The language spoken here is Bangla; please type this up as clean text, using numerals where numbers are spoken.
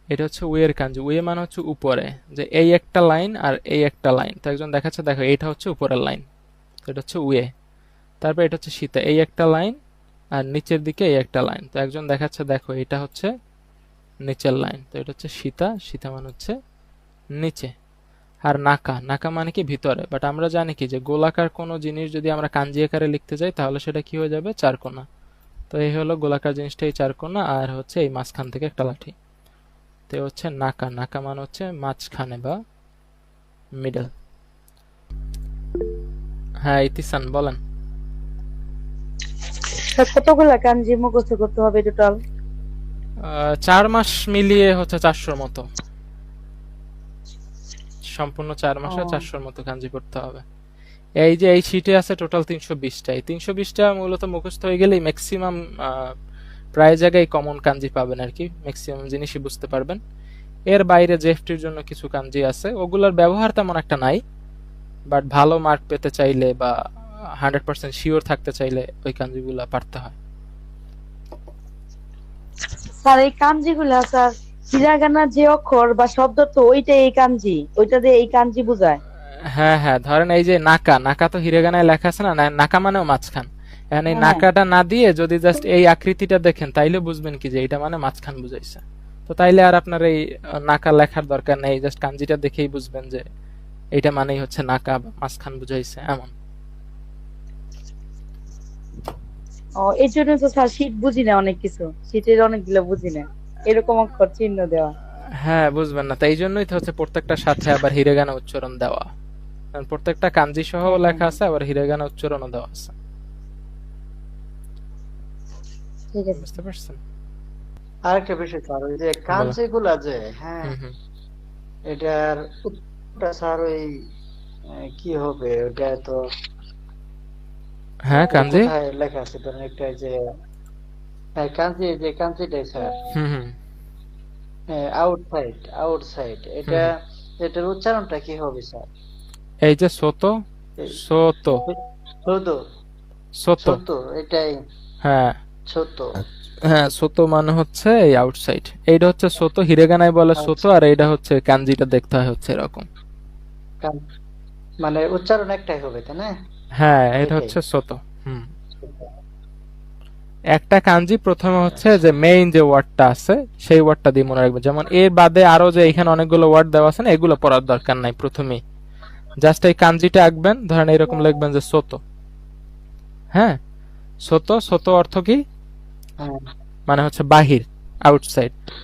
এটা হচ্ছে ওয়ের কাঞ্জি। ওয়ে মানে হচ্ছে উপরে, যে এই একটা লাইন আর এই একটা লাইন। তো একজন দেখাচ্ছে, দেখো এইটা হচ্ছে উপরের লাইন, তো এটা হচ্ছে ওয়ে। তারপর এটা হচ্ছে সীতা, এই একটা লাইন আর নিচের দিকে এই একটা লাইন। তো একজন দেখাচ্ছে, দেখো এটা হচ্ছে নিচের লাইন, তো এটা হচ্ছে সীতা। সীতা মানে হচ্ছে নিচে। আর নাকা, নাকা মানে কি ভিতরে। বাট আমরা জানি কি যে গোলাকার কোনো জিনিস যদি আমরা কাঞ্জি আকারে লিখতে যাই তাহলে সেটা কি হয়ে যাবে, চারকোনা। তো এই হলো গোলাকার জিনিসটা, এই চারকোনা, আর হচ্ছে এই মাঝখান থেকে একটা লাঠি। তো হচ্ছে নাকা, নাকা মানে হচ্ছে মাঝখানে বা মিডল। হ্যাঁ ইতিসান বলেন। স্যার কতগুলা কাঞ্জি মুখস্থ করতে হবে টোটাল? 4 মাস মিলিয়ে হচ্ছে 400 মতো, সম্পূর্ণ 4 মাসে ও 400 মতো কাঞ্জি পড়তে হবে। এই যে এই শীটে আছে টোটাল 320টা, এই 320টা মূলত মুখস্থ হয়ে গেলেই ম্যাক্সিমাম প্রায় জায়গায় কমন কাঞ্জি পাবেন আর কি, ম্যাক্সিমাম জিনিসই বুঝতে পারবেন। এর বাইরে জেএফটির জন্য কিছু কাঞ্জি আছে, ওগুলোর ব্যবহার তেমন একটা নাই। বাট ভালো মার্ক পেতে চাইলে বা 100% শিওর থাকতে চাইলে ওই কাঞ্জিগুলো পারতে হয়। স্যার এই কাঞ্জি গুলা স্যার, হিরাগানা যে অক্ষর বা শব্দ তো ওইটা এই কাঞ্জি, ওইটা দিয়ে এই কাঞ্জি বোঝায়। হ্যাঁ হ্যাঁ, ধরেন এই যে নাকা, নাকা তো হিরেগানায় লেখা আছে না, নাকা মানেও মাঝখান। এখন এই হ্যাঁ। নাকাটা না দিয়ে যদি জাস্ট এই আকৃতিটা দেখেন তাইলে বুঝবেন কি যে এটা মানে মাঝখান বুঝাইছে। তো তাইলে আর আপনার এই নাকা লেখার দরকার নেই, জাস্ট কাঞ্জিটা দেখেই বুঝবেন যে এটা মানেই হচ্ছে নাকা বা মাঝখান বুঝাইছে এমন। ও এই জন্য তো স্যার শীত বুঝি না, অনেক কিছু শীতের অনেকগুলো বুঝি না, এরকম অক্ষর চিহ্ন দেওয়া। হ্যাঁ বুঝবেন না, তাই এই জন্যই তো হচ্ছে প্রত্যেকটার সাথে আবার হিরেগানা উচ্চারণ দেওয়া। কারণ প্রত্যেকটা কাঞ্জি সহ হ্যাঁ হ্যাঁ লেখা হ্যাঁ, আছে, আবার হিরেগানা উচ্চারণও দেওয়া আছে। ঠিক আছে বুঝতে স্যার। পারছেন? আরেকটা বিষয় স্যার, ওই যে বলো। কাঞ্জি গুলা যে, হ্যাঁ, হুম হুম। এটার উত্তরটা স্যার ওই কি হবে ওটা তো, হ্যাঁ এটা কাঞ্জি। কোথায় লেখা আছে ধরেন একটা যে, হ্যাঁ, কাঞ্জি, যে কাঞ্জিটাই স্যার, হুম হুম। আউটসাইড, আউটসাইড, হুম এটা, হুম। এটার উচ্চারণটা কি হবে স্যার? এই যে সোতো, এই সোতো, ছোট, সোতো। ছোট, এটাই হ্যাঁ ছোট। হ্যাঁ, সোতো মানে হচ্ছে এই আউটসাইড। এইটা হচ্ছে সোতো, হিরেগানায় বলে সোতো, আচ্ছা, আর এইটা হচ্ছে কাঞ্জিটা দেখতে হয় হচ্ছে এরকম। মানে উচ্চারণ একটাই হবে তাই না? হ্যাঁ এটা এটাই। হচ্ছে সোতো। হুম। একটা কাঞ্জি প্রথমে হচ্ছে যে আচ্ছা, মেইন যে ওয়ার্ডটা আছে সেই ওয়ার্ডটা দিয়ে মনে রাখবেন। যেমন এর বাদে আরো যে এখানে অনেকগুলো ওয়ার্ড দেওয়া আছে না, এগুলো পড়ার দরকার নাই প্রথমেই। জাস্ট এই কাঞ্জিটা আঁকবেন, ধরেন এরকম লিখবেন যে সোতো। হ্যাঁ, সোতো, সোতো অর্থ কি? হ্যাঁ। মানে হচ্ছে বাহির, আউটসাইড।